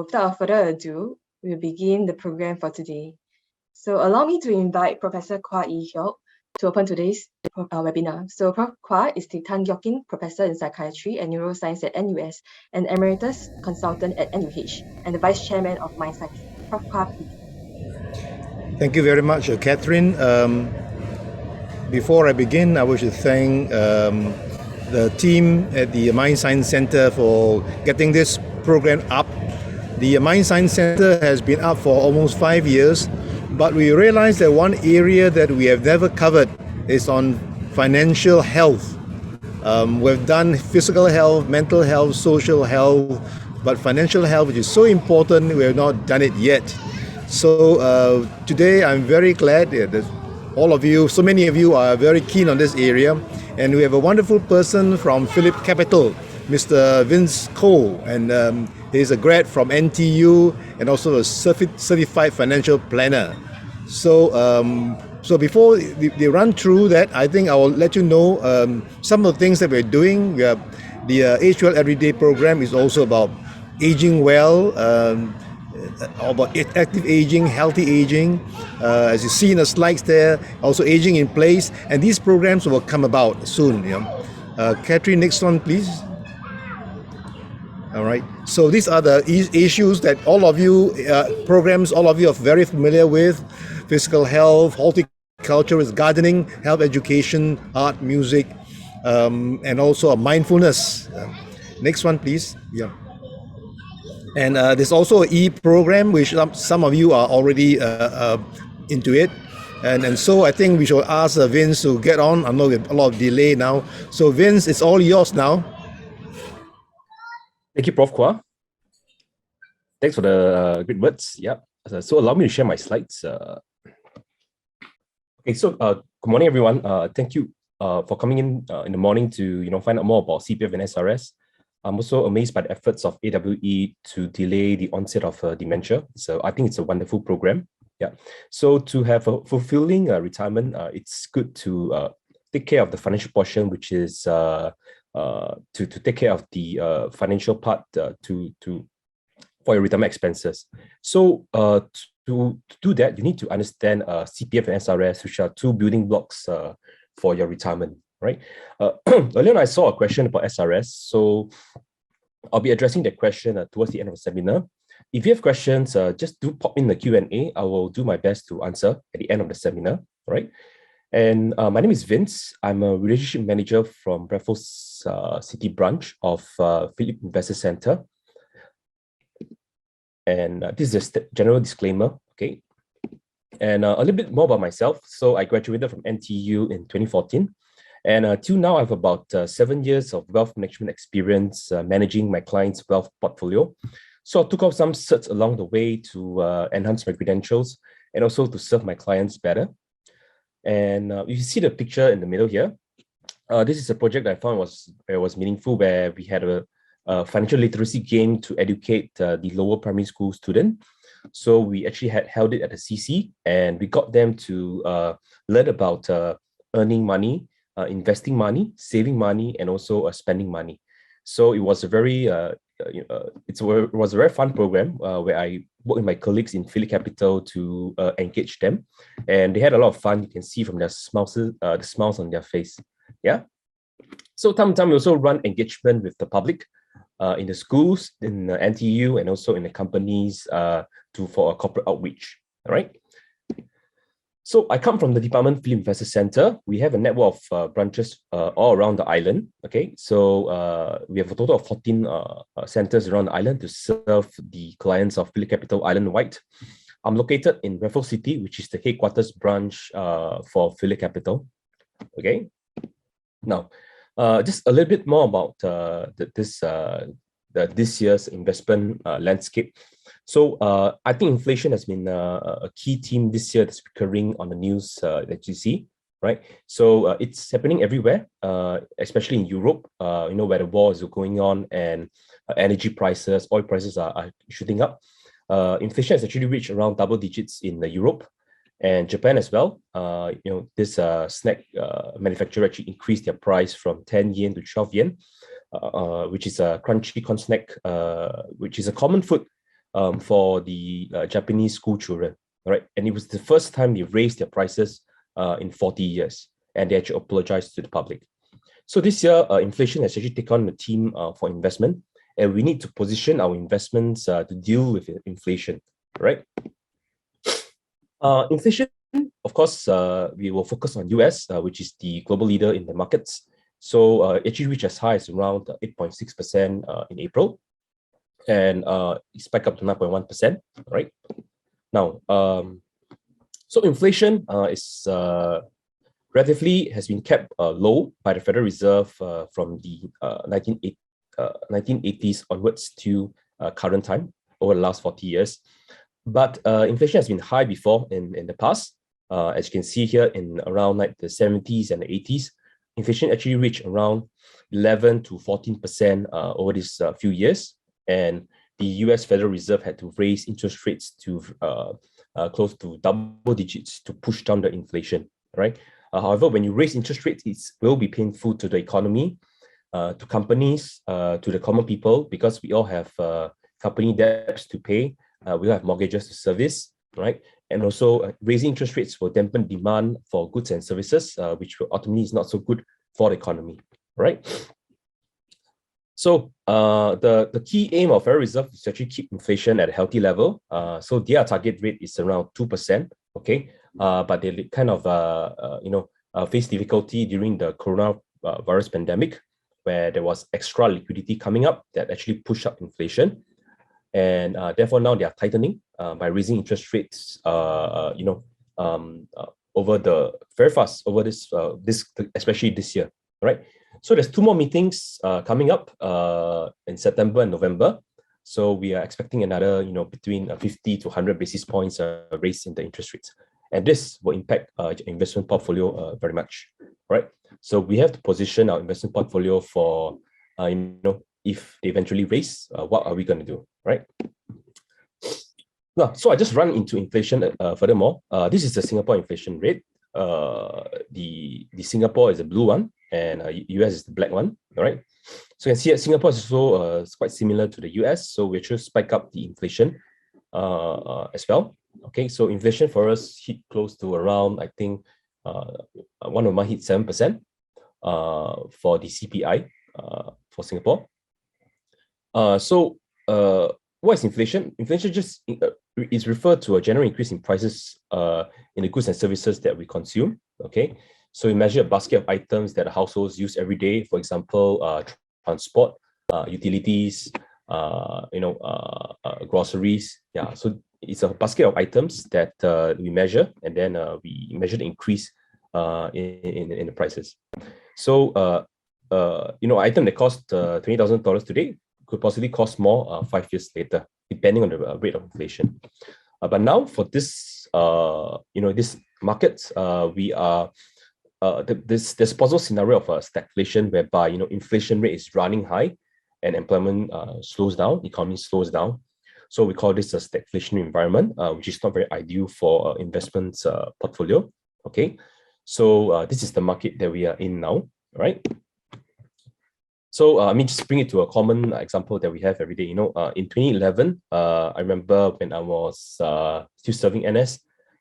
without further ado, we'll begin the program for today. So allow me to invite Professor Kwa Ee Hyok to open today's webinar. So Prof. Kwa is the Tan Gyok Kin Professor in Psychiatry and Neuroscience at NUS and Emeritus Consultant at NUH and the Vice Chairman of MindScience. Prof. Kwa, please. Thank you very much, Catherine. Before I begin, I wish to thank the team at the Mind Science Center for getting this program up. The Mind Science Center has been up for almost 5 years, but we realized that one area that we have never covered is on financial health. We've done physical health, mental health, social health, but financial health, which is so important, we have not done it yet. So today I'm very glad that all of you, so many of you are very keen on this area, and we have a wonderful person from PhillipCapital, Mr. Vince Cole, and he's a grad from NTU and also a certified financial planner. So so before they run through that, I think I will let you know some of the things that we're doing. The Age Well Everyday program is also about aging well, about active aging, healthy aging, as you see in the slides there, also aging in place, and these programs will come about soon. Catherine, next one, please. All right. So these are the issues that all of you, programs, all of you are very familiar with: physical health, horticulture, gardening, health education, art, music, and also mindfulness. Next one, please. Yeah. And there's also an e-program, which some of you are already into it. And so I think we should ask Vince to get on. I know we have a lot of delay now. So Vince, it's all yours now. Thank you, Prof. Kwa. Thanks for the good words. Yeah. So allow me to share my slides. Okay. So good morning, everyone. Thank you for coming in the morning to find out more about CPF and SRS. I'm also amazed by the efforts of AWE to delay the onset of dementia. So I think it's a wonderful program. Yeah. So to have a fulfilling retirement, it's good to take care of the financial portion, which is to take care of the financial part for your retirement expenses. So to do that, you need to understand CPF and SRS, which are two building blocks for your retirement. Right. Earlier on, I saw a question about SRS, so I'll be addressing that question towards the end of the seminar. If you have questions, just do pop in the Q&A. I will do my best to answer at the end of the seminar. Right. And my name is Vince. I'm a relationship manager from Raffles City branch of Phillip Investor Center. And this is a general disclaimer. Okay. And a little bit more about myself. So I graduated from NTU in 2014. And till now, I have about 7 years of wealth management experience managing my clients' wealth portfolio. So I took off some certs along the way to enhance my credentials and also to serve my clients better. And you see the picture in the middle here. This is a project that I found was meaningful, where we had a financial literacy game to educate the lower primary school student. So we actually held it at the CC, and we got them to learn about earning money, investing money, saving money, and also spending money. So it was a very it was a very fun program where I worked with my colleagues in PhillipCapital to engage them, and they had a lot of fun. You can see from their smiles, the smiles on their face. Yeah. So time to time we also run engagement with the public in the schools, in the NTU, and also in the companies for a corporate outreach. All right. So I come from the Department Phillip Investor Center. We have a network of branches all around the island. Okay, so we have a total of 14 centers around the island to serve the clients of PhillipCapital island-wide. I'm located in Raffles City, which is the headquarters branch for PhillipCapital. Okay, now just a little bit more about this year's investment landscape. So I think inflation has been a key theme this year that's recurring on the news that you see, right? So it's happening everywhere, especially in Europe, where the war is going on and energy prices, oil prices are shooting up. Inflation has actually reached around double digits in Europe and Japan as well. This snack manufacturer actually increased their price from 10 yen to 12 yen, which is a crunchy corn snack, which is a common food for the Japanese school children, right? And it was the first time they raised their prices in 40 years, and they actually apologized to the public. So this year, inflation has actually taken on the theme for investment, and we need to position our investments to deal with inflation, right? Inflation, of course, we will focus on US, which is the global leader in the markets. So it actually reached as high as around 8.6% in April, and it spiked up to 9.1%, right? Now, so inflation is relatively has been kept low by the Federal Reserve from the 1980s onwards to current time over the last 40 years. But inflation has been high before in the past. As you can see here, in around like the 70s and the 80s, inflation actually reached around 11 to 14% over these few years. And the US Federal Reserve had to raise interest rates to close to double digits to push down the inflation, right? However, when you raise interest rates, it will be painful to the economy, to companies, to the common people, because we all have company debts to pay. We have mortgages to service, right? And also raising interest rates will dampen demand for goods and services, which will ultimately is not so good for the economy, right? So the key aim of Federal Reserve is to actually keep inflation at a healthy level. So their target rate is around 2%, okay? But they kind of face difficulty during the coronavirus pandemic, where there was extra liquidity coming up that actually pushed up inflation. And therefore now they are tightening by raising interest rates, over very fast over this especially this year, right? So there's two more meetings coming up in September and November. So we are expecting another, between 50 to 100 basis points raise in the interest rates, and this will impact investment portfolio very much, right? So we have to position our investment portfolio for, if they eventually raise, what are we going to do, right? Now, so I just run into inflation furthermore. This is the Singapore inflation rate. The Singapore is the blue one, and US is the black one, all right? So you can see that Singapore is also quite similar to the US, so we should spike up the inflation as well. Okay, so inflation for us hit close to around, I think, one of them hit 7% for the CPI for Singapore. What is inflation? Inflation just is referred to a general increase in prices in the goods and services that we consume. Okay, so we measure a basket of items that households use every day. For example, transport, utilities, groceries. Yeah, so it's a basket of items that we measure, and then we measure the increase in the prices. So, item that cost $20,000 today could possibly cost more 5 years later, depending on the rate of inflation. But now for this, this market, we are there's possible scenario of a stagflation whereby inflation rate is running high and employment slows down, economy slows down. So we call this a stagflationary environment, which is not very ideal for investments portfolio. Okay, so this is the market that we are in now, right? So just bring it to a common example that we have every day. In 2011, I remember when I was still serving NS,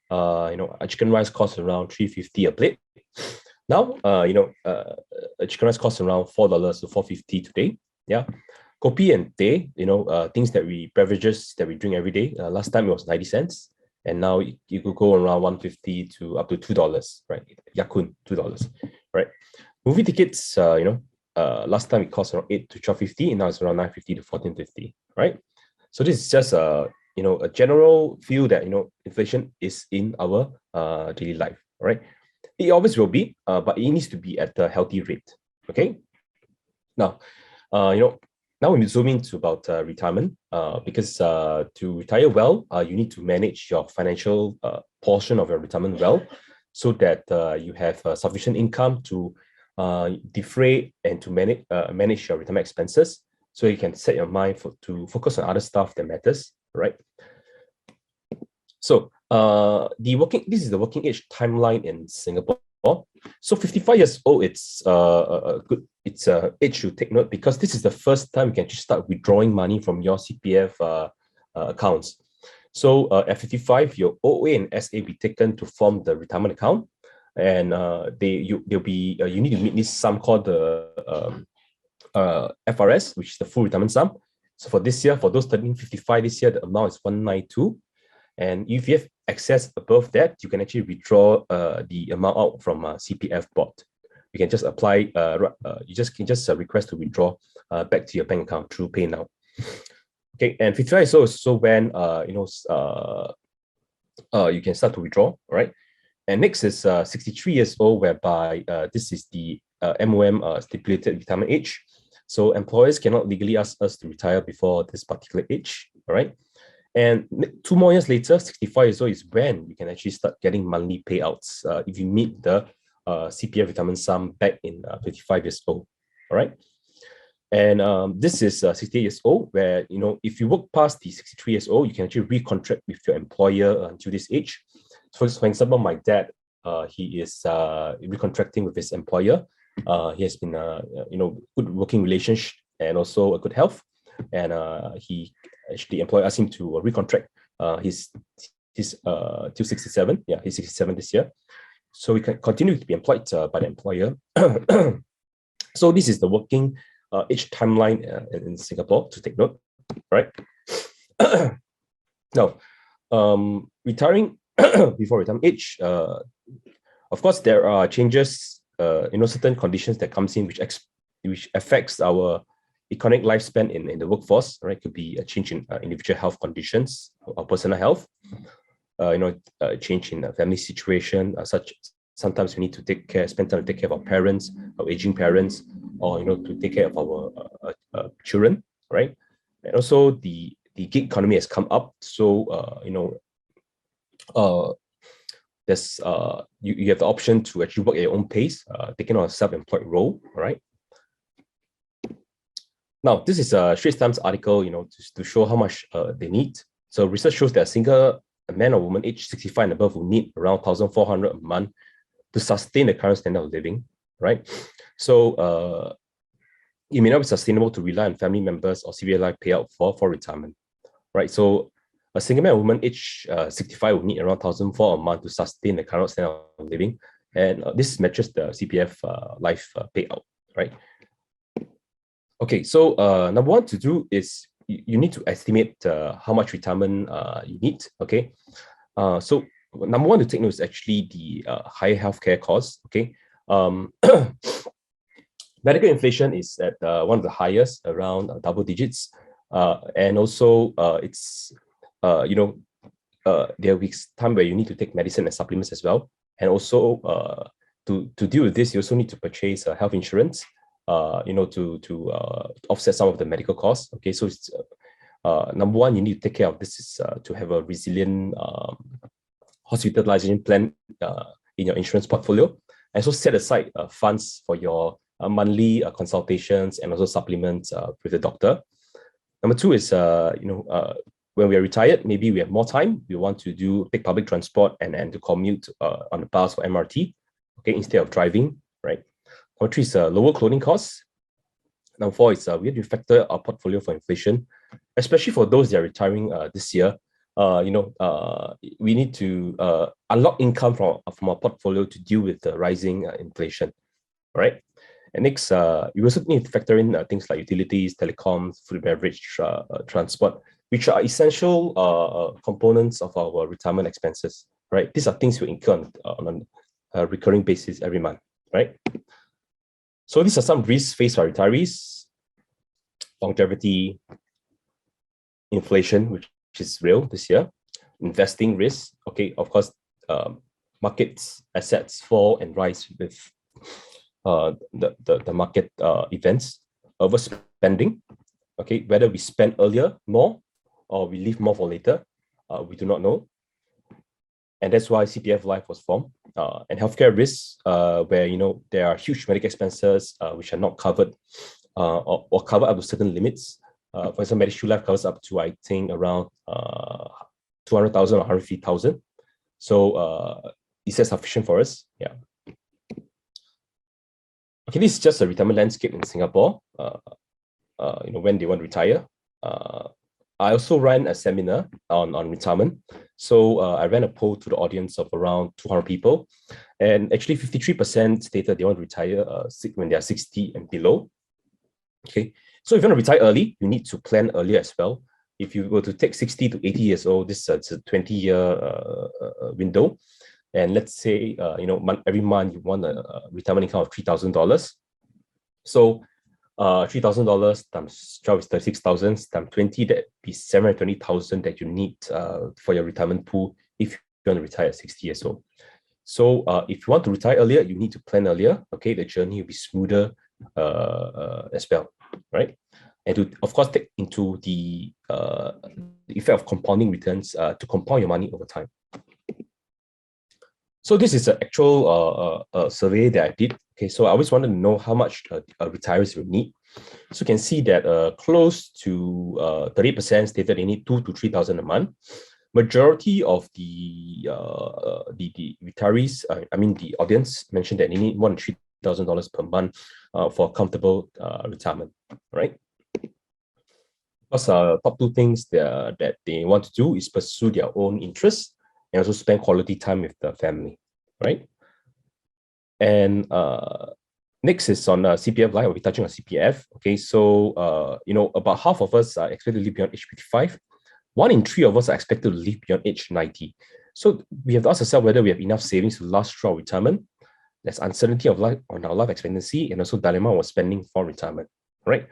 a chicken rice cost around $3.50 a plate. Now, a chicken rice costs around $4 to $4.50 today. Yeah, kopi and teh, beverages that we drink every day. Last time it was 90 cents, and now you could go around $1.50 to up to $2, right? Yakun, $2, right? Movie tickets, last time it cost around $8 to $12.50, and now it's around $9.50 to $14.50, right? So this is just a general feel that inflation is in our daily life, right? It always will be, but it needs to be at a healthy rate. Okay. Now, now we zoom into about retirement, because to retire well, you need to manage your financial portion of your retirement well, so that you have sufficient income to defray and to manage your retirement expenses, so you can set your mind to focus on other stuff that matters, right? So this is the working age timeline in Singapore. So 55 years old, it's a age to take note, because this is the first time you can just start withdrawing money from your CPF accounts. So at 55, your OA and SA be taken to form the retirement account, and you need to meet this sum called the FRS, which is the full retirement sum. So for this year, for those turning 55 this year, the amount is 192. And if you have excess above that, you can actually withdraw the amount out from CPF board. You can just apply, can just request to withdraw back to your bank account through PayNow. Okay, and 55 is also when you can start to withdraw, right? And next is 63 years old, whereby this is the MOM stipulated retirement age. So employers cannot legally ask us to retire before this particular age, all right? And 2 more years later, 65 years old is when you can actually start getting monthly payouts if you meet the CPF retirement sum back in 55 years old, all right? And this is 68 years old, where, if you work past the 63 years old, you can actually recontract with your employer until this age. So for example, my dad, he is recontracting with his employer. He has been, good working relationship and also a good health. And the employer asked him to recontract his till 67. Yeah, he's 67 this year. So he can continue to be employed by the employer. So this is the working age timeline in Singapore to take note, right? Now, retiring before retirement age, of course, there are changes, certain conditions that comes in which affects our economic lifespan in the workforce, right? It could be a change in individual health conditions or personal health, change in family situation, such sometimes we need to spend time to take care of our parents, our aging parents, or to take care of our children, right? And also the gig economy has come up, so there's you have the option to actually work at your own pace, taking on a self-employed role, right? Now, this is a Straits Times article, to show how much they need. So research shows that a single man or woman aged 65 and above will need around 1,400 a month to sustain the current standard of living, right? So it may not be sustainable to rely on family members or CPF payout for retirement, right? So a single man or woman aged 65 will need around 1,400 a month to sustain the current standard of living, and this matches the CPF life payout, right? Okay, so number one to do is you need to estimate how much retirement you need. Okay, so number one to take note is actually the higher healthcare costs. Okay, medical inflation is at one of the highest, around double digits, and also it's there will be time where you need to take medicine and supplements as well, and also to deal with this, you also need to purchase health insurance. To offset some of the medical costs. Okay, so it's number one, you need to take care of this is to have a resilient hospitalization plan in your insurance portfolio, and so set aside funds for your monthly consultations and also supplements with the doctor. Number two is when we are retired, maybe we have more time. We want to take public transport and to commute on the bus or MRT, okay, instead of driving, right? Number three is lower clothing costs. Number four is we have to factor our portfolio for inflation, especially for those that are retiring this year. We need to unlock income from our portfolio to deal with the rising inflation, right? And next, you also need to factor in things like utilities, telecoms, food and beverage, transport, which are essential components of our retirement expenses, right? These are things we incur on a recurring basis every month, right? So these are some risks faced by retirees: longevity, inflation, which is real this year, investing risk. Okay, of course, markets, assets fall and rise with the market events. Overspending. Okay, whether we spend earlier more or we leave more for later, we do not know. And that's why CPF Life was formed. And healthcare risks, where there are huge medical expenses which are not covered or covered up to certain limits. For example, Medishield Life covers up to, I think, around 200,000 or 150,000. So is that sufficient for us? Yeah. Okay, this is just a retirement landscape in Singapore. When they want to retire. I also ran a seminar on retirement. So I ran a poll to the audience of around 200 people. And actually 53% stated they want to retire when they are 60 and below. Okay, so if you want to retire early, you need to plan earlier as well. If you were to take 60 to 80 years old, this is a 20-year window. And let's say, every month you want a retirement income of $3,000. So $3,000 times 12 is 36,000 times 20, that'd be 720,000 that you need for your retirement pool if you want to retire at 60 years old. So if you want to retire earlier, you need to plan earlier. Okay, the journey will be smoother as well, right? And to, of course, take into the effect of compounding returns to compound your money over time. So this is an actual survey that I did. Okay, so I always wanted to know how much retirees will need. So you can see that close to 30% stated they need $2,000 to $3,000 a month. Majority of the retirees, the audience mentioned that they need more than $3,000 per month for a comfortable retirement, right? Because top two things that they want to do is pursue their own interests and also spend quality time with the family, right? And next is on CPF Life. I'll be touching on CPF. Okay, so about half of us are expected to live beyond age 55. 1 in 3 of us are expected to live beyond age 90. So we have to ask ourselves whether we have enough savings to last through our retirement. There's uncertainty of life on our life expectancy and also dilemma of spending for retirement, right?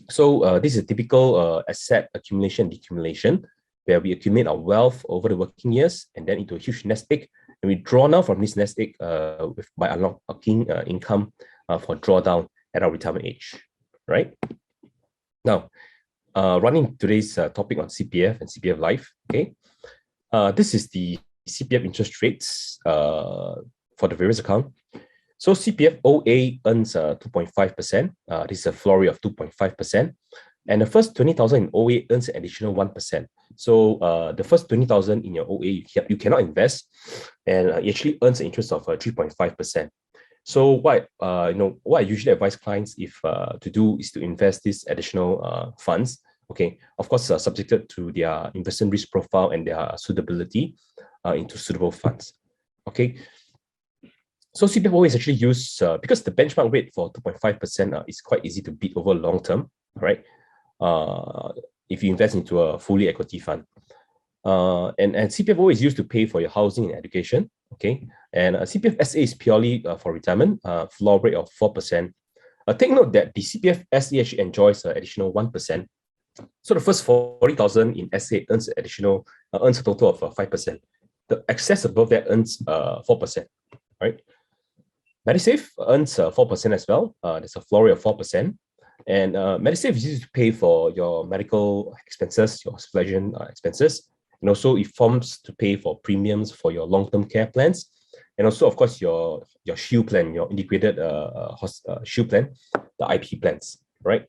So this is a typical asset accumulation and decumulation, where we accumulate our wealth over the working years and then into a huge nest egg, and we draw now from this nest egg by unlocking income for drawdown at our retirement age, right? Now, running today's topic on CPF and CPF Life, okay? This is the CPF interest rates for the various accounts. So CPF OA earns 2.5%. This is a floor rate of 2.5%. And the first 20,000 in OA earns an additional 1%. So the first 20,000 in your OA, you cannot invest, and it actually earns an interest of 3.5%. So what I usually advise clients to do is to invest these additional funds. Okay, of course, subjected to their investment risk profile and their suitability into suitable funds. Okay. So CPF OA is actually used because the benchmark rate for 2.5% is quite easy to beat over long term, right? If you invest into a fully equity fund. And CPF OA is used to pay for your housing and education, okay? And CPF SA is purely for retirement, floor rate of 4%. Take note that the CPF SA actually enjoys an additional 1%. So the first 40,000 in SA earns a total of 5%. The excess above that earns 4%, right? Medisave earns 4% as well. There's a floor rate of 4%. And Medisave is used to pay for your medical expenses, your hospitalization expenses, and also it forms to pay for premiums for your long-term care plans, and also, of course, your shield plan, your integrated shield plan, the IP plans, right?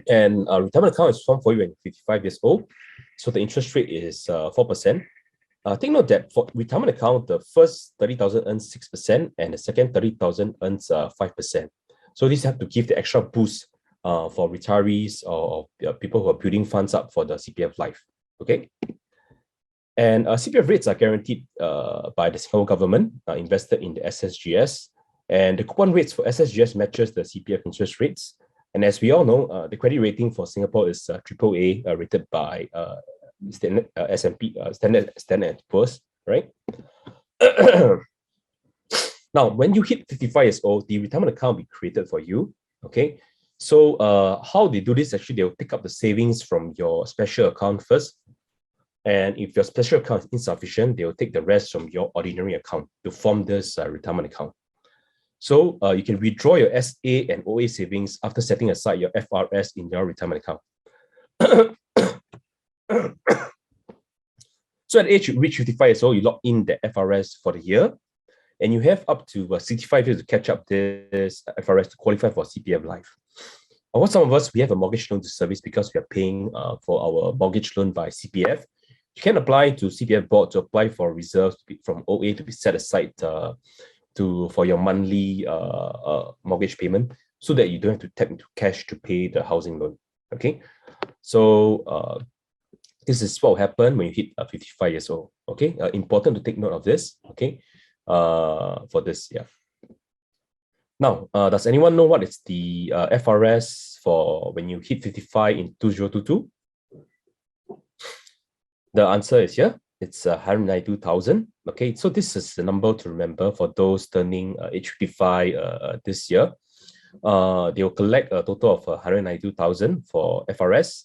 And a retirement account is formed for you when you're 55 years old, so the interest rate is 4%. Take note that for retirement account, the first 30,000 earns 6%, and the second 30,000 earns 5%. So these have to give the extra boost for retirees or people who are building funds up for the CPF Life. Okay. And CPF rates are guaranteed by the Singapore government, invested in the SSGS. And the coupon rates for SSGS matches the CPF interest rates. And as we all know, the credit rating for Singapore is AAA, rated by S&P, Standard & Poor's, right? Now, when you hit 55 years old, the retirement account will be created for you, okay? So how they do this, actually, they'll pick up the savings from your special account first. And if your special account is insufficient, they'll take the rest from your ordinary account to form this retirement account. So you can withdraw your SA and OA savings after setting aside your FRS in your retirement account. So at age you reach 55 years old, you log in the FRS for the year, and you have up to 65 years to catch up this FRS to qualify for CPF Life. Or some of us, we have a mortgage loan to service because we are paying for our mortgage loan by CPF. You can apply to CPF board to apply for reserves from OA to be set aside for your monthly mortgage payment, so that you don't have to tap into cash to pay the housing loan. Okay. So this is what will happen when you hit 55 years old. Okay, important to take note of this. Okay, for this, yeah. Now, does anyone know what is the FRS for when you hit 55 in 2022? The answer is here. It's 192,000. Okay, so this is the number to remember for those turning age 55 this year. They will collect a total of 192,000 for FRS,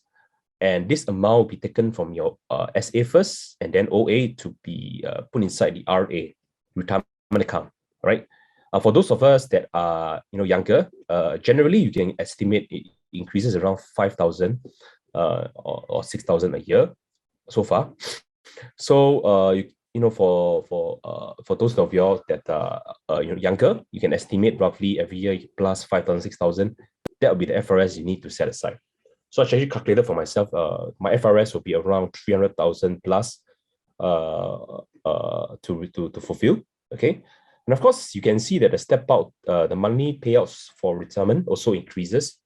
and this amount will be taken from your SA first, and then OA to be put inside the RA, retirement account. Right. For those of us that are younger, generally you can estimate it increases around 5,000 or 6,000 a year so far. So for those of y'all that are younger, you can estimate roughly every year plus 5,000, 6,000. That will be the FRS you need to set aside. So I actually calculated for myself. My FRS will be around 300,000 plus to fulfill. Okay, and of course you can see that the step out, the monthly payouts for retirement also increases.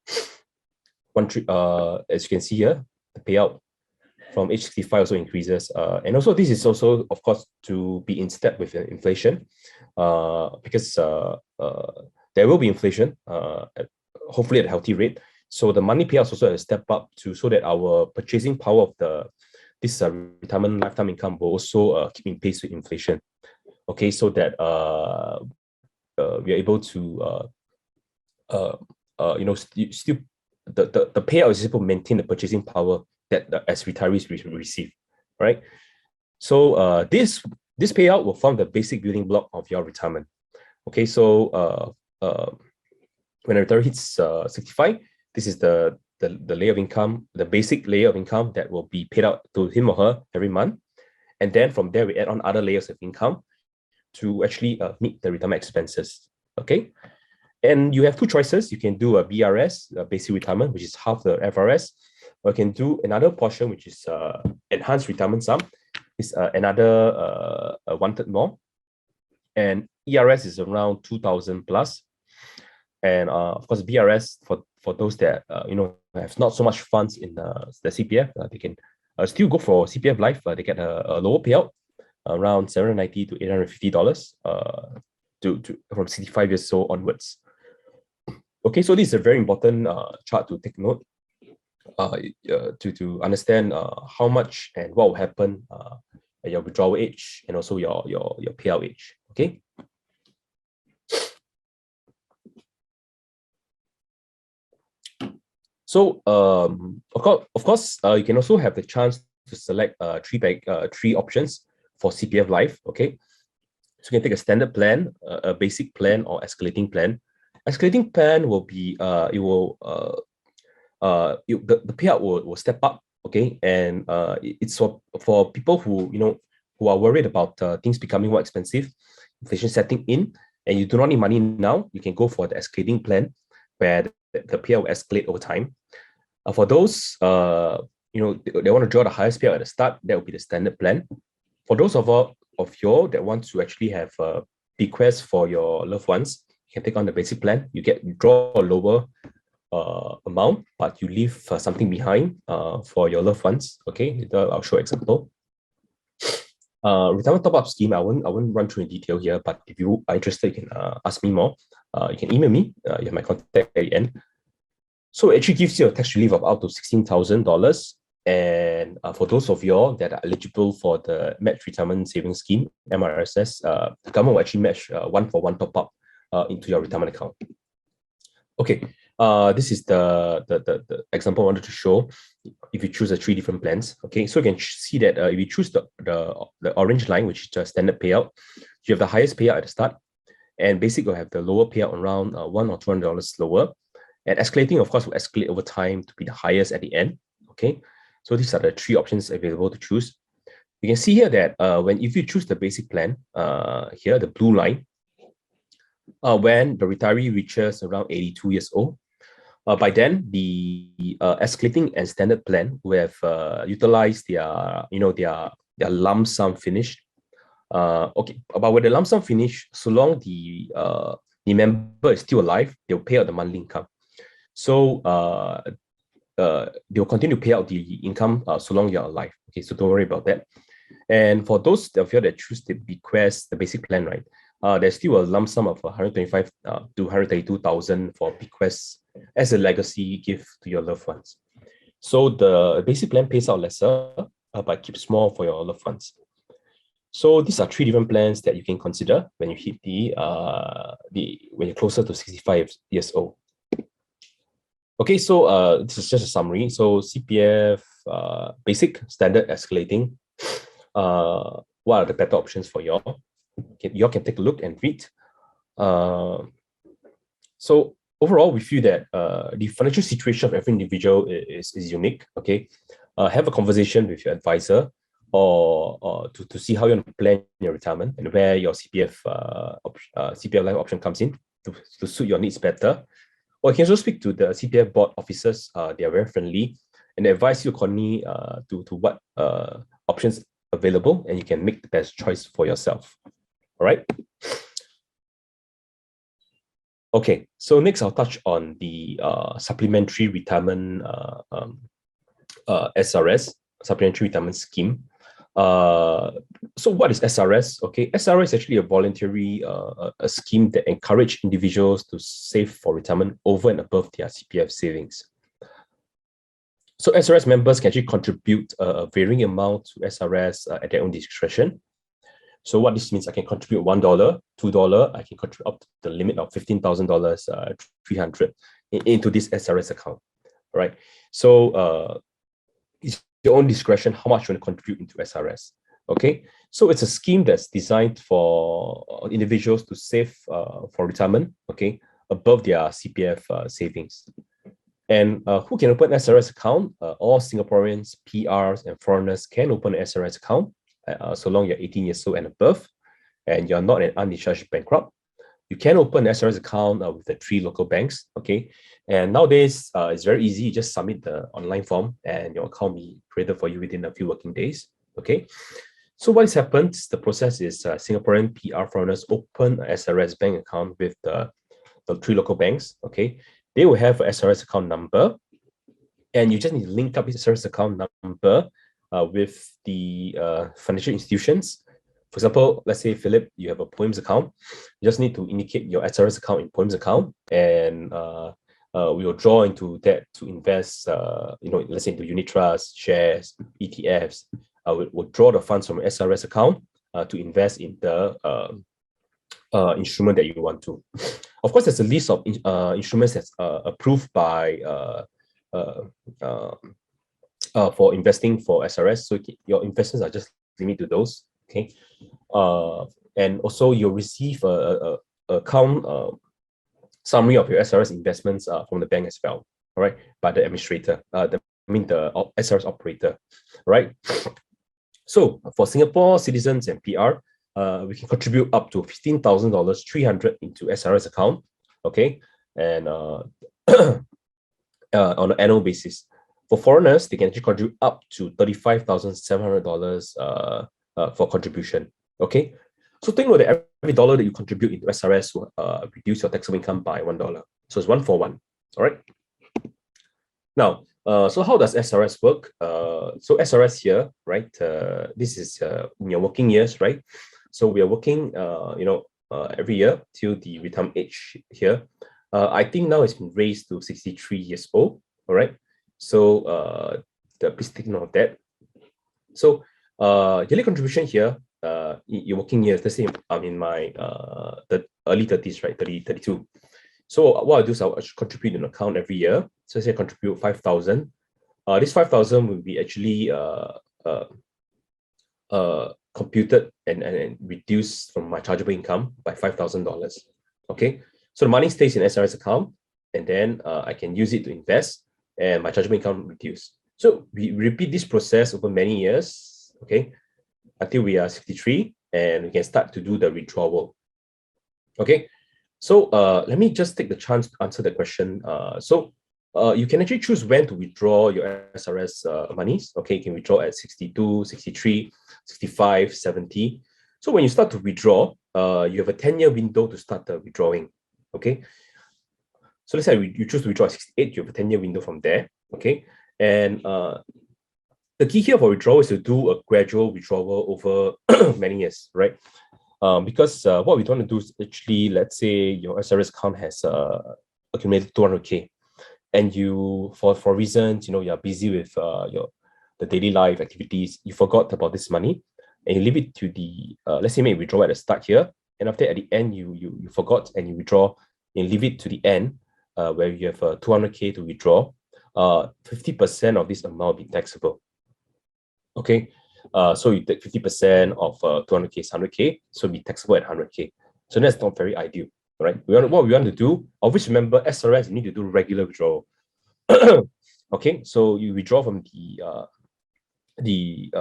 As you can see here, the payout from age 65 also increases. And also this is also, of course, to be in step with inflation, because there will be inflation, hopefully at a healthy rate. So the money payouts also have to step up so that our purchasing power of this retirement lifetime income will also keep in pace with inflation. Okay, so that we are able to still the payout is able to maintain the purchasing power that as retirees receive, right? So this payout will form the basic building block of your retirement. Okay, so when a retiree hits 65, this is the layer of income, the basic layer of income that will be paid out to him or her every month, and then from there we add on other layers of income to actually meet the retirement expenses. Okay, and you have two choices. You can do a BRS, basic retirement, which is half the FRS. Or you can do another portion, which is enhanced retirement sum, is another 1/3 more. And ERS is around 2,000 plus. And of course, BRS, for those that have not so much funds in the CPF, they can still go for CPF Life. They get a lower payout, around $790 to $850 from 65 years old onwards. Okay, so this is a very important chart to take note. To understand how much and what will happen at your withdrawal age and also your payout age. Okay. So of course, you can also have the chance to select three options for CPF Life. Okay, so you can take a standard plan, a basic plan, or escalating plan. Escalating plan will be the payout will step up. Okay, and it's for people who are worried about things becoming more expensive, inflation setting in, and you do not need money now. You can go for the escalating plan, where the payout will escalate over time. For those they want to draw the highest payout at the start, that will be the standard plan. For those of you that want to actually have bequests for your loved ones, you can take on the basic plan. You draw a lower amount, but you leave something behind for your loved ones. Okay, I'll show an example. Retirement top-up scheme, I won't run through in detail here, but if you are interested, you can ask me more. You can email me. You have my contact at the end. So it actually gives you a tax relief of up to $16,000. And for those of you all that are eligible for the Match Retirement Savings Scheme, MRSS, the government will actually match 1-for-1 top-up into your retirement account. Okay, this is the example I wanted to show. If you choose the three different plans, okay, so you can see that if you choose the orange line, which is the standard payout, you have the highest payout at the start, and basic will have the lower payout around $100 or $200 lower, and escalating, of course, will escalate over time to be the highest at the end. Okay, so these are the three options available to choose. You can see here that if you choose the basic plan, here the blue line, when the retiree reaches around 82 years old, by then the escalating and standard plan will have utilized their lump sum finish. Okay, but with the lump sum finish, so long the member is still alive, they'll pay out the monthly income. So they will continue to pay out the income so long you're alive. Okay, so don't worry about that. And for those of you that choose the bequest, the basic plan, right? There's still a lump sum of 125 to 132,000 for bequests as a legacy gift to your loved ones. So the basic plan pays out lesser, but keeps more for your loved ones. So these are three different plans that you can consider when you hit when you're closer to 65 years old. Okay, so this is just a summary. So CPF basic, standard, escalating. What are the better options for you all? You all can take a look and read. So overall, we feel that the financial situation of every individual is unique. Okay, have a conversation with your advisor or to see how you want to plan your retirement and where your CPF life option comes in to suit your needs better. Or you can also speak to the CPF board officers. They are very friendly and they advise you accordingly to what options available, and you can make the best choice for yourself. All right. Okay, so next I'll touch on the Supplementary Retirement SRS, Supplementary Retirement Scheme. So what is SRS? Okay, SRS is actually a voluntary a scheme that encourages individuals to save for retirement over and above their CPF savings. So SRS members can actually contribute a varying amount to SRS at their own discretion. So what this means, I can contribute $1, $2, I can contribute up to the limit of $15,000, $300 into this SRS account, right? So it's your own discretion how much you want to contribute into SRS, okay? So it's a scheme that's designed for individuals to save for retirement, okay, above their CPF savings. And who can open an SRS account? All Singaporeans, PRs, and foreigners can open an SRS account so long you're 18 years old and above, and you're not an undischarged bankrupt. You can open an SRS account with the 3 local banks, okay? And nowadays, it's very easy. You just submit the online form and your account will be created for you within a few working days, okay? So what has happened, the process is Singaporean PR foreigners open an SRS bank account with the 3 local banks, okay? They will have an SRS account number, and you just need to link up this SRS account number with the financial institutions. For example, let's say, Philip, you have a POEMS account. You just need to indicate your SRS account in POEMS account, and we will draw into that to invest, let's say into unit trusts, shares, ETFs. We'll draw the funds from SRS account to invest in the instrument that you want to. Of course, there's a list of instruments that's approved by for investing for SRS. So your investments are just limited to those, okay? And also you'll receive a account summary of your SRS investments from the bank as well, all right, by the administrator, the SRS operator, right? So for Singapore citizens and PR, we can contribute up to $15,000, $300 into SRS account, okay, and on an annual basis. For foreigners, they can actually contribute up to $35,700 for contribution, okay? So take note that every dollar that you contribute into SRS will reduce your taxable income by $1. So it's 1 for 1, all right? Now, so how does SRS work? So SRS here, right? This is in your working years, right? So we are working, every year till the retirement age here. I think now it's been raised to 63 years old, all right? So please take note of that. So yearly contribution here, your working years, let's say I'm in my the early 30s, right? 32. So what I'll do is I'll contribute an account every year. So let's say I contribute 5,000. This 5,000 will be actually computed and reduced from my chargeable income by $5,000. Okay, so the money stays in SRS account, and then I can use it to invest, and my chargeable income reduce. So we repeat this process over many years, okay, until we are 63, and we can start to do the withdrawal. Okay, so let me just take the chance to answer the question. You can actually choose when to withdraw your SRS monies. Okay, you can withdraw at 62, 63, 65, 70. So when you start to withdraw, you have a 10-year window to start withdrawing. Okay, so let's say you choose to withdraw at 68, you have a 10-year window from there. Okay, and the key here for withdrawal is to do a gradual withdrawal over many years, right? Because what we don't want to do is actually, let's say your SRS account has accumulated 200K, and you, for reasons, you're busy with the daily life activities, you forgot about this money, and you leave it to the, let's say maybe withdraw at the start here, and after at the end, you forgot and you withdraw, and leave it to the end, where you have 200K to withdraw, 50% of this amount will be taxable. Okay, so you take 50% of 200K is 100K, so it'll be taxable at 100K. So that's not very ideal, right? What we want to do, always remember SRS, you need to do regular withdrawal. Okay, so you withdraw from the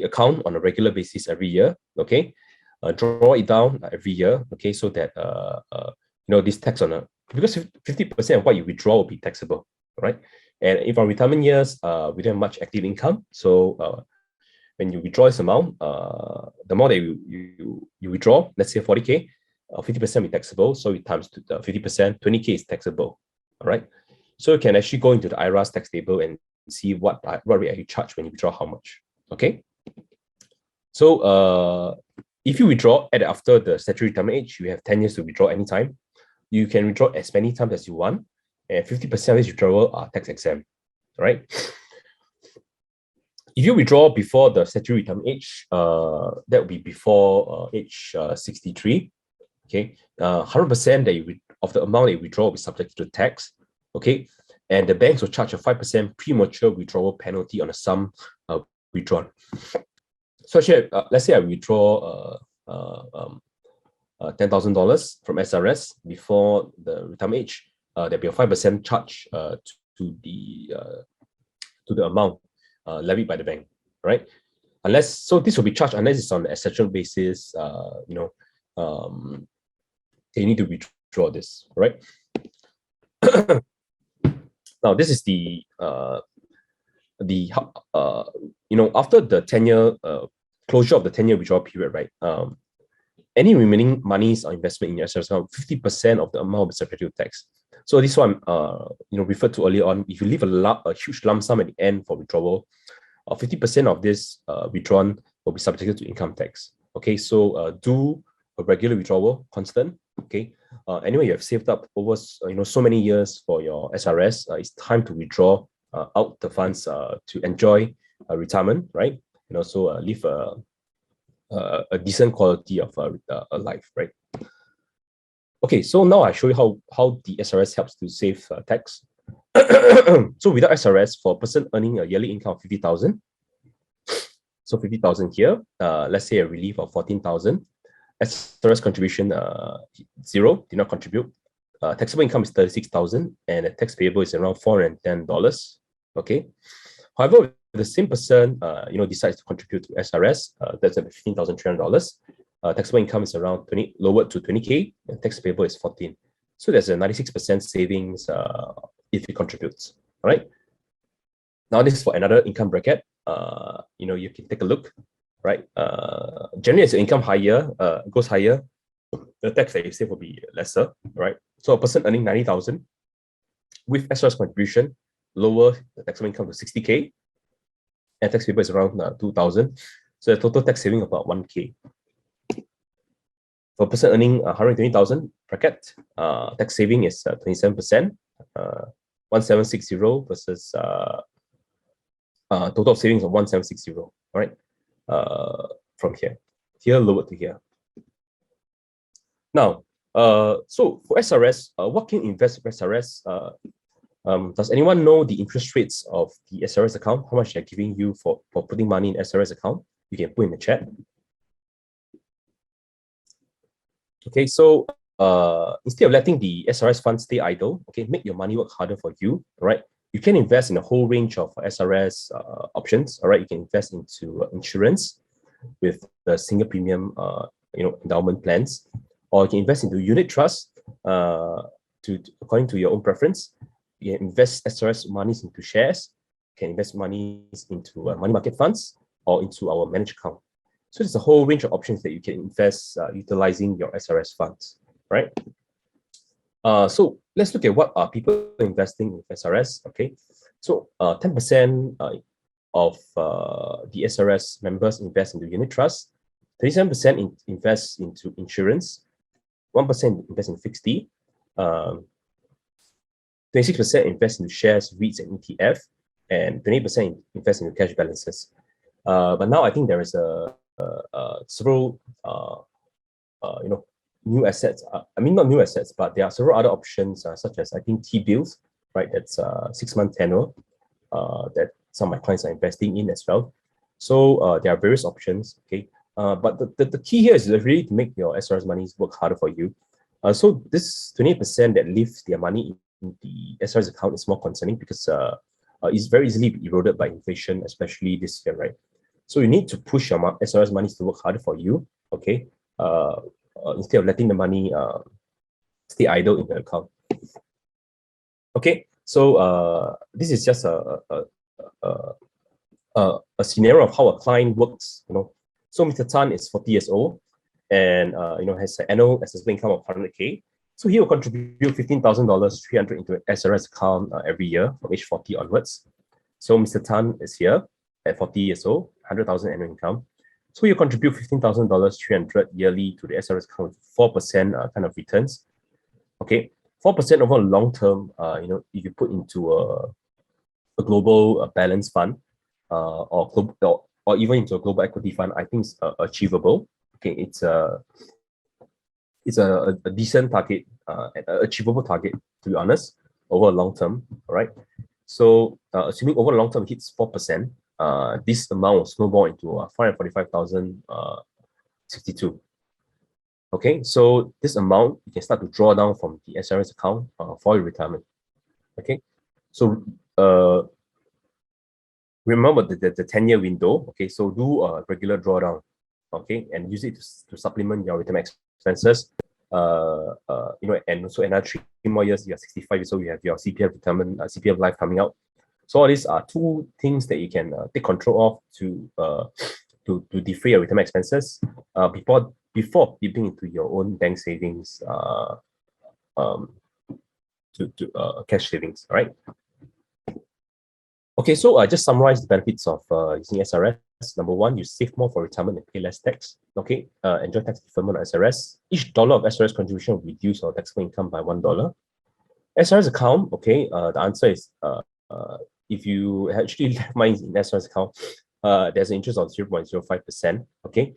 account on a regular basis every year. Okay, draw it down every year. Okay, so that this tax on because 50% of what you withdraw will be taxable, right? And if our retirement years, we don't have much active income, so when you withdraw this amount, the amount that you withdraw, let's say 40K, 50% will be taxable. So it times to the 50%, 20K is taxable. All right. So you can actually go into the IRA's tax table and see what rate you charge when you withdraw how much. Okay. So if you withdraw after the statutory retirement age, you have 10 years to withdraw anytime. You can withdraw as many times as you want, and 50% of this withdrawal are tax exempt. Right. If you withdraw before the statutory retirement age, that will be before age 63. Okay, 100% of the amount that you withdraw will be subject to tax. Okay, and the banks will charge a 5% premature withdrawal penalty on the sum withdrawn. So actually, let's say I withdraw $10,000 from SRS before the retirement age. There'll be a 5% charge to the amount levied by the bank, right? So this will be charged unless it's on an exceptional basis. They need to withdraw this, right? Now, this is the after the 10-year closure of the 10-year withdrawal period, right? Any remaining monies or investment in your SRS account, 50% of the amount will be subject to tax. So this one, referred to earlier on. If you leave a huge lump sum at the end for withdrawal, 50% of this withdrawn will be subjected to income tax. Okay, so do a regular withdrawal, constant. Okay, anyway, you have saved up over so many years for your SRS. It's time to withdraw out the funds to enjoy retirement, right? And also live a decent quality of a life, right? Okay, so now I show you how the SRS helps to save tax. So without SRS, for a person earning a yearly income of 50,000, so 50,000 here, let's say a relief of 14,000, SRS contribution 0, did not contribute. Taxable income is 36,000, and the tax payable is around $410. Okay. However, if the same person decides to contribute to SRS, that's about $15,300. Taxable income is around lowered to 20K, and tax payable is 14. So there's a 96% savings if it contributes. All right. Now this is for another income bracket. You can take a look. Right. Generally, as your income goes higher, the tax that you save will be lesser. Right. So a person earning 90,000 with SRS contribution, lower the taxable income to 60K, and tax payable is around 2,000. So the total tax saving about 1K. For a person earning 120,000 bracket, tax saving is 27%, 1,760 versus total savings of 1,760. All right, from here lowered to here. Now, so for SRS, what can you invest with SRS? Does anyone know the interest rates of the SRS account? How much they're giving you for putting money in SRS account? You can put in the chat. Okay, so instead of letting the SRS fund stay idle, okay, make your money work harder for you. All right, you can invest in a whole range of SRS options. All right, you can invest into insurance with the single premium, endowment plans, or you can invest into unit trust according to your own preference. You can invest SRS monies into shares. You can invest monies into money market funds or into our managed account. So there's a whole range of options that you can invest utilizing your SRS funds, right? So let's look at what are people investing with SRS. Okay, So 10% of the SRS members invest into unit trust, 37% invest into insurance, 1% invest in fixed D, 26% invest into shares, REITs, and ETF, and 28% invest into cash balances. But now I think there is several new assets. I mean, not new assets, but there are several other options, such as I think T-bills, right? That's 6-month tenure that some of my clients are investing in as well. So there are various options, okay? But the key here is really to make your SRS money work harder for you. So this 28% that leaves their money in the SRS account is more concerning because it's very easily eroded by inflation, especially this year, right? So you need to push your SRS money to work harder for you, okay? Instead of letting the money stay idle in the account. Okay, so this is just a scenario of how a client works, So Mr. Tan is 40 years old and has an annual assessable income of 100K. So he will contribute $15,000, 300 into an SRS account every year from age 40 onwards. So Mr. Tan is here at 40 years old, 100,000 annual income. So you contribute $15,000, 300 yearly to the SRS account with 4% kind of returns. Okay, 4% over long term, if you put into a global balance fund or even into a global equity fund, I think it's achievable. Okay, it's a decent target, an achievable target, to be honest, over a long term. All right. So assuming over the long term hits 4%, this amount will snowball into 545,062. Okay, so this amount you can start to draw down from the SRS account for your retirement. Okay, so remember the 10-year window. Okay, so do a regular drawdown. Okay, and use it to supplement your retirement expenses. And also another 3 more years, you're 65 years old, you have your CPF retirement, CPF life coming out. So all these are two things that you can take control of to defray your retirement expenses before dipping into your own bank savings to cash savings. All right. Okay, so I just summarize the benefits of using SRS. Number one, you save more for retirement and pay less tax. Okay, enjoy tax deferment on SRS. Each dollar of SRS contribution will reduce your taxable income by $1. SRS account, okay, the answer is if you actually have money in SRS account, there's an interest of 0.05%. Okay,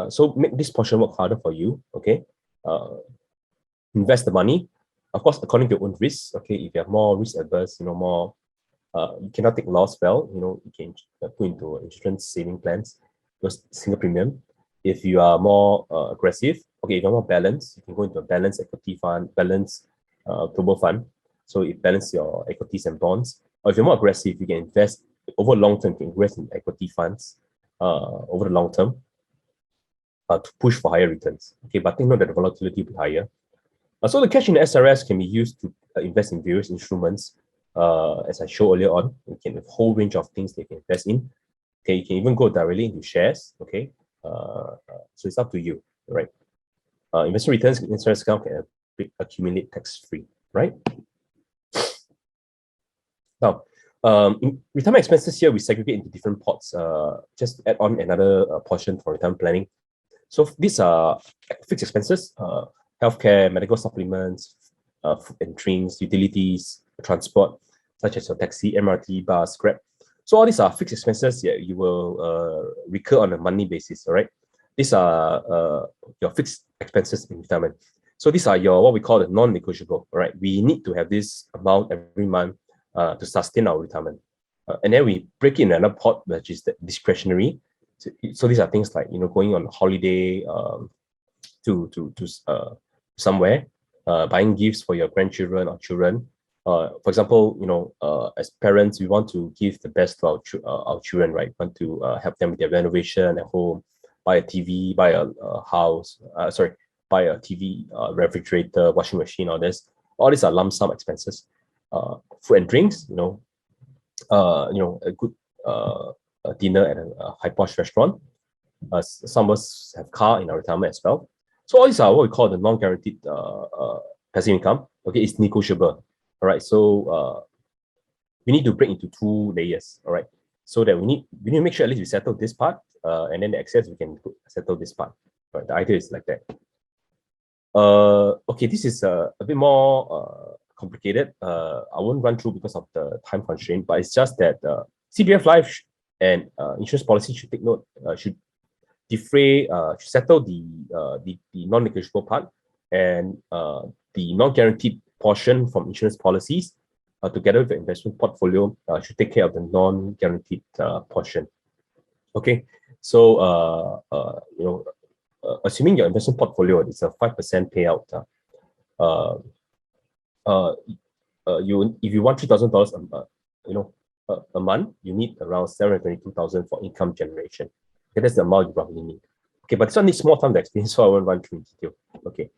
so make this portion work harder for you. Okay, invest the money, of course, according to your own risk. Okay, if you have more risk adverse, more. You cannot take loss well, you can put into insurance saving plans, because single premium. If you are more aggressive, okay, if you're more balanced, you can go into a balanced equity fund, balanced global fund. So you balance your equities and bonds. Or if you're more aggressive, you can invest over long term, you can invest in equity funds over the long term to push for higher returns. Okay, but take note that the volatility will be higher. So the cash in the SRS can be used to invest in various instruments. As I showed earlier on, you can have a whole range of things they can invest in. Okay, you can even go directly into shares. Okay, so it's up to you, right? Investment returns in SRS account can accumulate tax-free, right? Now, in retirement expenses here, we segregate into different pots. Just to add on another portion for retirement planning. So these are fixed expenses: healthcare, medical supplements, food and drinks, utilities, transport, such as your taxi, MRT, bus, Grab. So all these are fixed expenses that you will recur on a monthly basis, all right? These are your fixed expenses in retirement. So these are your, what we call the non-negotiable, all right? We need to have this amount every month to sustain our retirement. And then we break in another pot, which is the discretionary. So these are things like, going on holiday to somewhere, buying gifts for your grandchildren or children. For example, as parents, we want to give the best to our children, right? We want to help them with their renovation at home, buy a TV, buy a house, buy a TV, refrigerator, washing machine, all this. All these are lump sum expenses. Food and drinks, a good dinner at a high posh restaurant. Some of us have car in our retirement as well. So all these are what we call the non-guaranteed passive income. Okay, it's negotiable. All right, so we need to break into 2 layers, all right? So that we need to make sure at least we settle this part, and then the excess we can settle this part. Right? The idea is like that. Okay, this is a bit more complicated. I won't run through because of the time constraint, but it's just that CPF Life and insurance policy should take note, should defray, should settle the non-negotiable part, and the non-guaranteed portion from insurance policies, together with the investment portfolio, should take care of the non-guaranteed portion. Okay, so assuming your investment portfolio is a 5% payout, if you want $3,000 a month, you need around 722,000 for income generation. Okay, that's the amount you probably need. Okay, but this one needs more time to explain, so I won't run through in detail. Okay.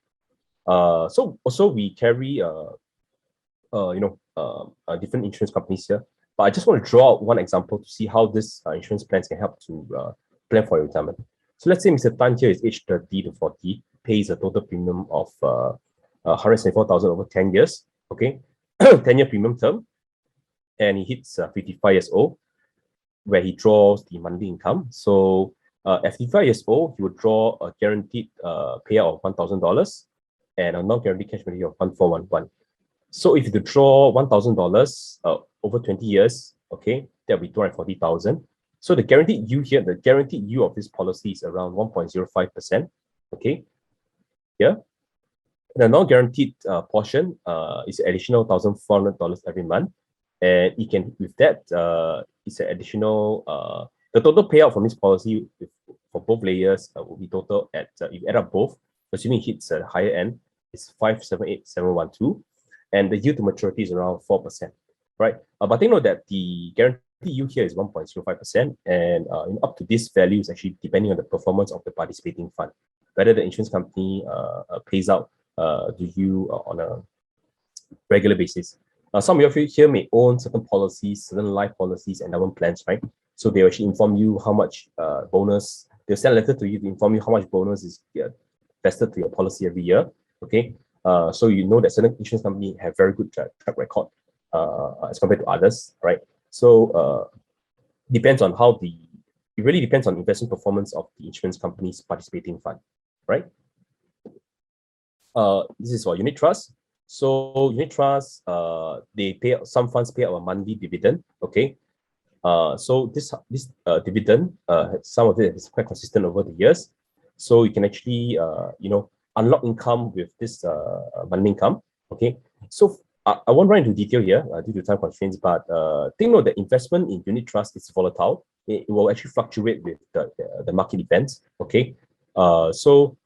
So also we carry different insurance companies here, but I just want to draw out one example to see how this insurance plans can help to plan for your retirement. So let's say Mr. Tan here is age 30 to 40, pays a total premium of 174,000 over 10 years. Okay, 10-year premium term, and he hits 55 years old, where he draws the monthly income. So at 55 years old, he would draw a guaranteed payout of $1,000 and a non-guaranteed cash value of 1,411. So if you draw $1,000 over 20 years, okay, that'll be 240,000. So the guaranteed yield here, the guaranteed yield of this policy is around 1.05%. Okay, yeah. The non-guaranteed portion is additional $1,400 every month, and you can, with that, it's an additional. The total payout from this policy for both layers will be total at, if you add up both, assuming it hits the higher end, is 578,712, and the yield to maturity is around 4%, right? But take note that the guaranteed yield here is 1.05%, and up to this value is actually depending on the performance of the participating fund, whether the insurance company pays out to you on a regular basis. Some of you here may own certain policies, certain life policies, endowment plans, right? So they actually inform you how much bonus, they'll send a letter to you to inform you how much bonus is vested to your policy every year, okay? So you know that certain insurance companies have very good track record as compared to others, right? So depends on how it really depends on investment performance of the insurance company's participating fund, right? This is for unit trust. So unit trust, they pay, some funds pay out a monthly dividend, okay? So this dividend, some of it is quite consistent over the years. So you can actually, unlock income with this monthly income, okay? So I won't run into detail here due to time constraints, but take note that investment in unit trust is volatile. It will actually fluctuate with the market events, okay? So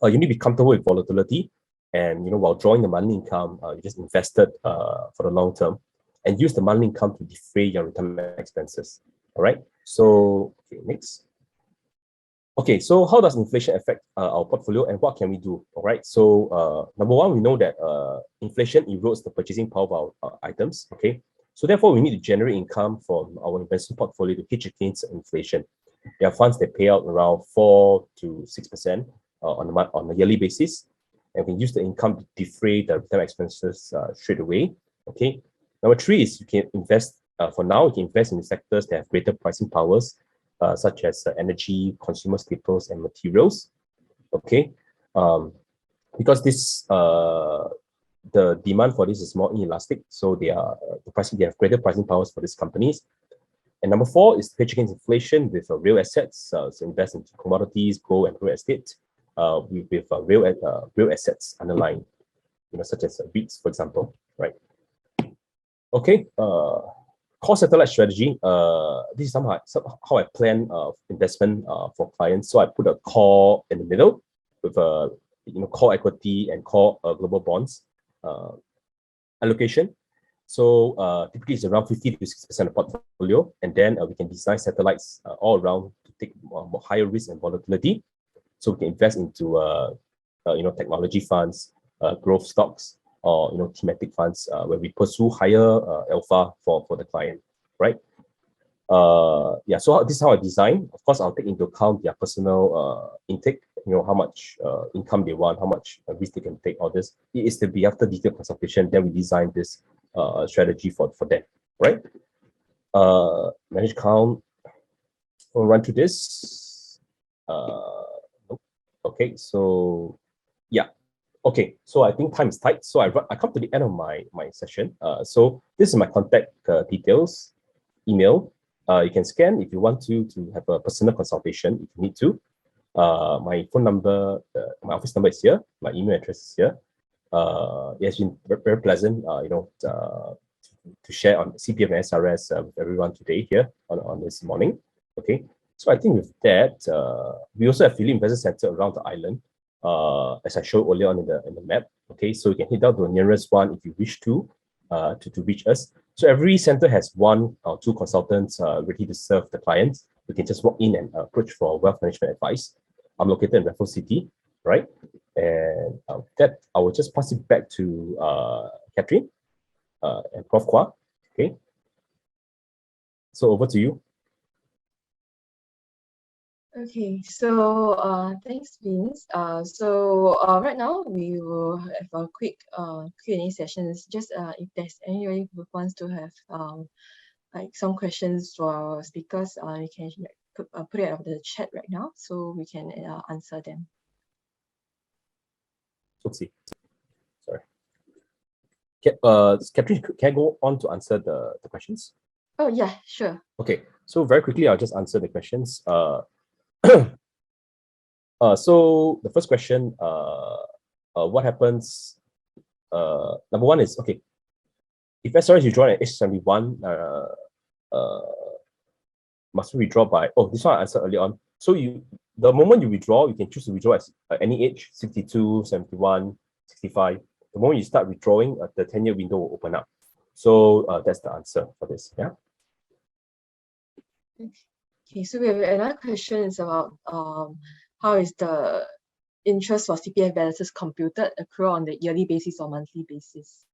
you need to be comfortable with volatility, and while drawing the monthly income, you just invested for the long term, and use the monthly income to defray your retirement expenses. All right. So okay, next. Okay, so how does inflation affect our portfolio, and what can we do? All right. So number one, we know that inflation erodes the purchasing power of our items. Okay. So therefore, we need to generate income from our investment portfolio to hedge against inflation. There are funds that pay out around 4 to 6% on a yearly basis, and we can use the income to defray the retirement expenses straight away. Okay. Number three is you can invest, for now, you can invest in the sectors that have greater pricing powers, such as energy, consumer staples, and materials. Okay. Because this, the demand for this is more inelastic, so they have greater pricing powers for these companies. And number four is hedge against inflation with real assets, so invest in commodities, gold, and real estate, with real assets underlying, such as REITs, for example, right? Okay, core satellite strategy. This is somehow how I plan investment for clients. So I put a core in the middle with core equity and core global bonds allocation. So typically it's around 50 to 60% of portfolio, and then we can design satellites all around to take more higher risk and volatility. So we can invest into technology funds, growth stocks, or thematic funds where we pursue higher alpha for the client, right? Yeah, so this is how I design. Of course, I'll take into account their personal intake, how much income they want, how much risk they can take, all this. It is to be after detailed consultation, then we design this strategy for them, right? Manage account. We'll run through this. Nope. Okay, so yeah. Okay, so I think time is tight. So I come to the end of my session. So this is my contact details, email. You can scan if you want to have a personal consultation if you need to. My phone number, my office number is here. My email address is here. It has been very pleasant, to share on CPF and SRS with everyone today here on this morning. Okay, so I think with that, we also have Phillip Investment Center around the island, as I showed earlier on in the map. Okay, so you can head down to the nearest one if you wish to reach us. So every center has one or two consultants ready to serve the clients. You can just walk in and approach for wealth management advice. I'm located in Raffles City, right? And that I will just pass it back to Catherine and Prof. Kwa. Okay. So over to you. Okay, so thanks, Vince. Right now we will have a quick Q&A sessions. Just if there's anybody who wants to have like some questions for our speakers, you can put it on the chat right now, so we can answer them. Oopsie. Sorry. Catherine, can I go on to answer the questions? Oh yeah, sure. Okay, so very quickly, I'll just answer the questions. So the first question, what happens? Number one is, okay, if SRS you join at age 71, must we withdraw by, oh, this one I answered earlier on. So the moment you withdraw, you can choose to withdraw at any age, 62, 71, 65. The moment you start withdrawing, the 10-year window will open up. So that's the answer for this, yeah? Okay, so we have another question is about how is the interest for CPF balances computed, accrue on the yearly basis or monthly basis?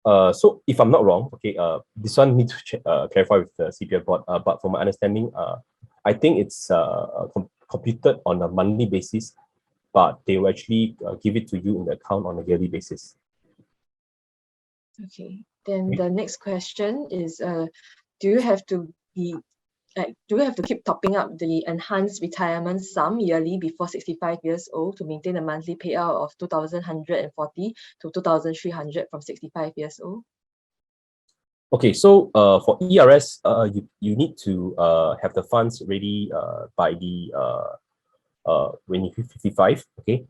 So if I'm not wrong, okay, this one needs to clarify with the CPF board, but from my understanding, I think it's computed on a monthly basis, but they will actually give it to you in the account on a yearly basis. Okay, then the next question is, do you have to keep topping up the enhanced retirement sum yearly before 65 years old to maintain a monthly payout of 2,140 to 2,300 from 65 years old? Okay, so for ERS, you need to have the funds ready by the when you're 55, okay,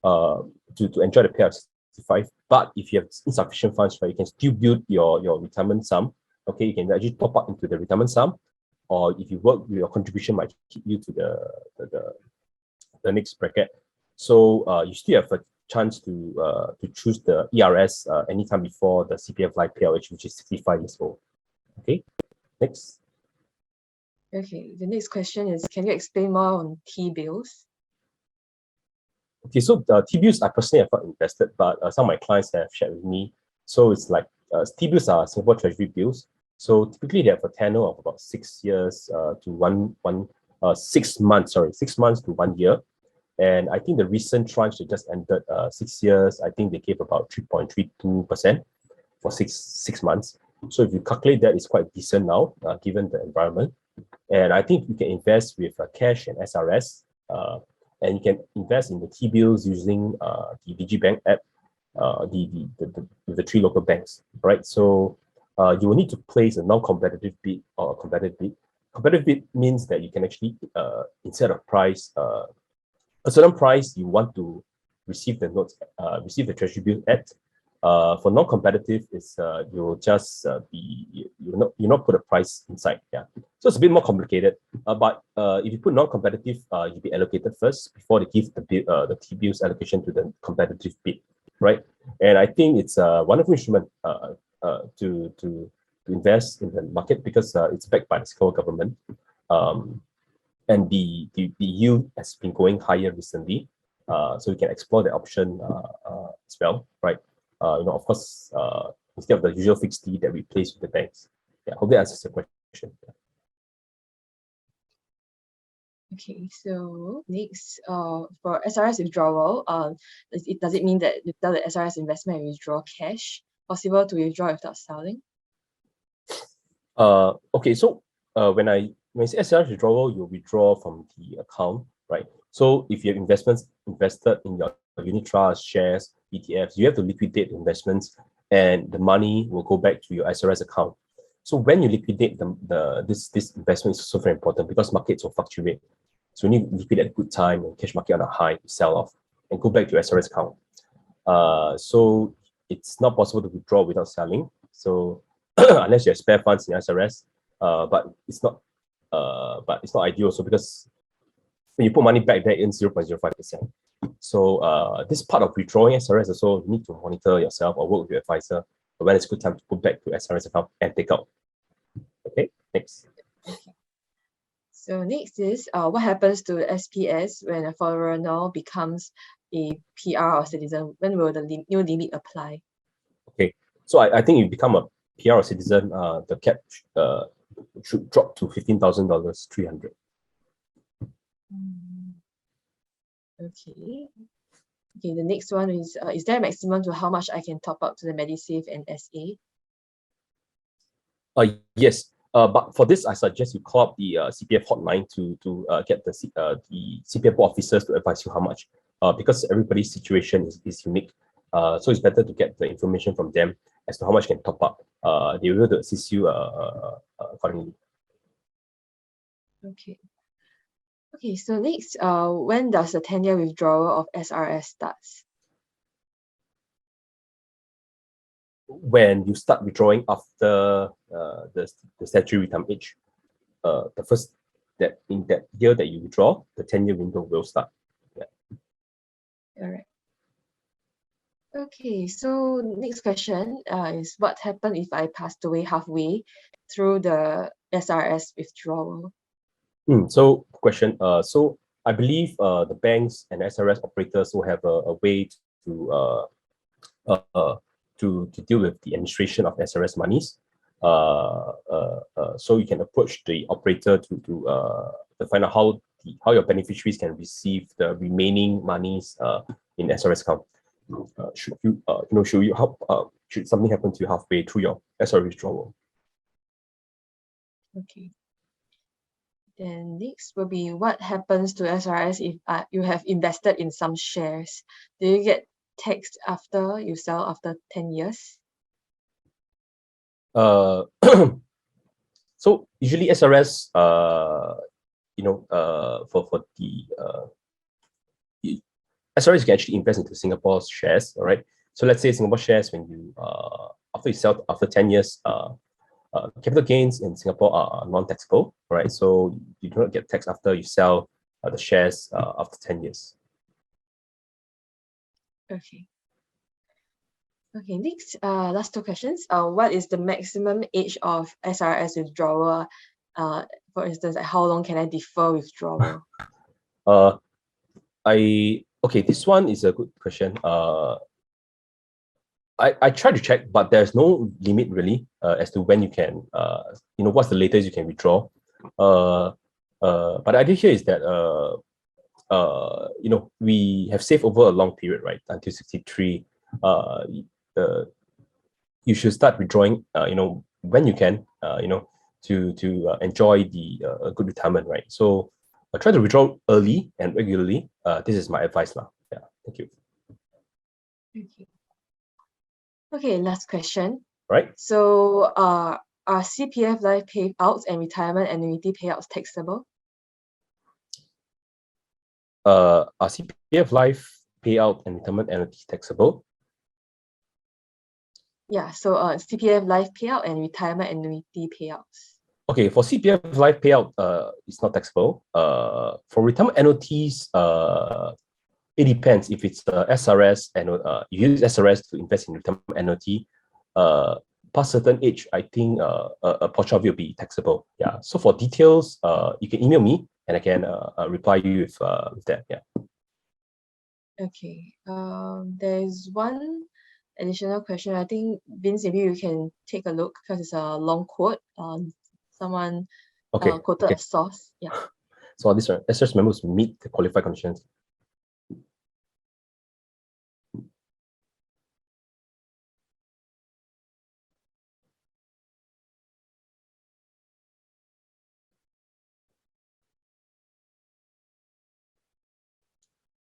to enjoy the payout 65. But if you have insufficient funds, right, you can still build your retirement sum. Okay, you can actually top up into the retirement sum, or if you work, your contribution might keep you to the next bracket. So you still have a chance to choose the ERS anytime before the CPF life payout, which is 65 years old. Okay, next. Okay, the next question is, can you explain more on T-bills? Okay, so the T-bills I personally have not invested, but some of my clients have shared with me. So it's like T-bills are Singapore Treasury bills. So typically they have a tenure of about 6 years to 6 months, sorry, 6 months to 1 year. And I think the recent tranche that just ended 6 years, I think they gave about 3.32% for six months. So if you calculate that, it's quite decent now, given the environment. And I think you can invest with cash and SRS, and you can invest in the T-bills using the digibank app, the 3 local banks, right? So you will need to place a non-competitive bid or a competitive bid. Competitive bid means that you can actually, instead of price, a certain price you want to receive the notes, receive the treasury bill at. For non-competitive, is you'll just you not put a price inside. Yeah, so it's a bit more complicated. But if you put non-competitive, you'll be allocated first before they give the T-bills allocation to the competitive bid, right? And I think it's a wonderful instrument to invest in the market because it's backed by the Singapore government, and the yield has been going higher recently, so you can explore the option as well, right? Of course, instead of the usual fixed fee that we place with the banks. Yeah, hope that answers the question. Okay, so next, for SRS withdrawal, does it mean that without the SRS investment, you withdraw cash? Possible to withdraw without selling? Okay, so when you say SRS withdrawal, you withdraw from the account, right? So if you have investments invested in your unit trust, shares, ETFs, you have to liquidate the investments, and the money will go back to your SRS account. So when you liquidate this investment is also very important because markets will fluctuate. So you need to liquidate at a good time and cash market on a high to sell off and go back to your SRS account. So it's not possible to withdraw without selling. So unless you have spare funds in SRS, but it's not ideal also because when you put money back there in 0.05%. So this part of withdrawing SRS also you need to monitor yourself or work with your advisor when it's a good time to put back to SRS account and take out. Okay, next. Okay. So next is what happens to SPS when a foreigner becomes a PR or citizen? When will the new limit apply? Okay, so I think you become a PR or citizen, the cap should drop to $15,300. Okay. Okay, the next one is there a maximum to how much I can top up to the MediSave and SA? Yes. But for this, I suggest you call up the CPF hotline to get the CPF board officers to advise you how much. Because everybody's situation is unique. So it's better to get the information from them as to how much you can top up. They will be able to assist you accordingly. Okay. Okay, so next, when does the 10-year withdrawal of SRS starts? When you start withdrawing after the statutory retirement age, the first that in that year that you withdraw, the 10-year window will start. Yeah. All right. Okay, so next question is what happened if I passed away halfway through the SRS withdrawal? So question. So I believe the banks and SRS operators will have a way to deal with the administration of SRS monies. So you can approach the operator to find out how your beneficiaries can receive the remaining monies in SRS account. Should something happen to you halfway through your SRS withdrawal? Okay. Then next will be what happens to SRS if you have invested in some shares? Do you get taxed after you sell after 10 years? So usually SRS, for the SRS, you can actually invest into Singapore's shares, all right? So let's say Singapore shares, when you after you sell after 10 years, capital gains in Singapore are non-taxable, right? So you do not get taxed after you sell the shares after 10 years. Okay. Okay, next, last two questions. What is the maximum age of SRS withdrawal? For instance, like how long can I defer withdrawal? Okay, this one is a good question. I tried to check, but there's no limit really as to when you can, what's the latest you can withdraw. But the idea here is that, we have saved over a long period, right? Until 63. You should start withdrawing, when you can, to enjoy the good retirement, right? So try to withdraw early and regularly. This is my advice now. Yeah, thank you. Okay. Okay, last question. Right. So are CPF life payouts and retirement annuity payouts taxable? Are CPF life payout and retirement annuity taxable? Yeah, so CPF life payout and retirement annuity payouts. Okay, for CPF life payout, it's not taxable. For retirement annuities, it depends. If it's SRS and you use SRS to invest in retirement annuity, past certain age, I think a portion of it will be taxable. Yeah. So for details, you can email me and I can reply you with that. Yeah. Okay. There's one additional question. I think Vince, maybe you can take a look because it's a long quote. Someone quoted a source. Yeah. So these are SRS members meet the qualified conditions.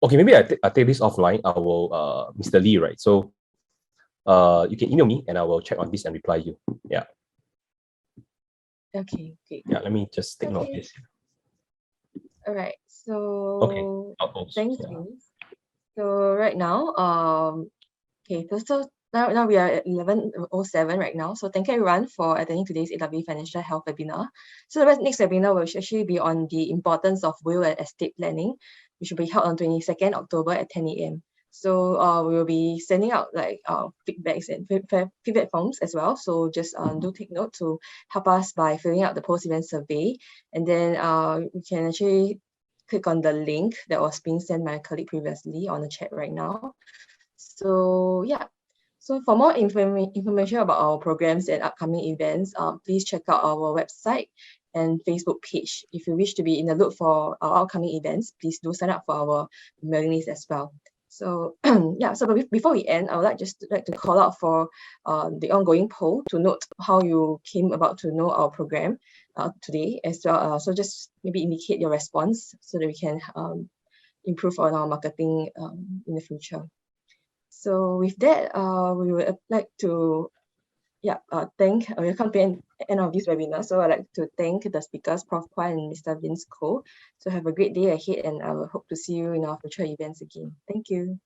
Okay, maybe I take this offline. I will, Mr. Lee, right? So you can email me and I will check on this and reply you. Yeah. Okay, great. Yeah, let me just take note of Okay. this. All right. Okay. So Outpost, thanks, yeah. Vince. So right now, okay, so now we are at 11:07 right now. So thank you everyone for attending today's AW Financial Health webinar. So the next webinar will actually be on the importance of will and estate planning, which will be held on 22nd October at 10 a.m. So we will be sending out like feedbacks and feedback forms as well. So just do take note to help us by filling out the post-event survey, and then you can actually click on the link that was being sent by my colleague previously on the chat right now. So yeah, so for more information about our programs and upcoming events, please check out our website and Facebook page. If you wish to be in the loop for our upcoming events, please do sign up for our mailing list as well. So yeah, so before we end, I would like to call out for the ongoing poll to note how you came about to know our program today as well. So just maybe indicate your response so that we can improve on our marketing in the future. So with that, we would like to we come to the end of this webinar. So I'd like to thank the speakers, Prof. Kwa and Mr. Vince Koh. So have a great day ahead, and I will hope to see you in our future events again. Thank you.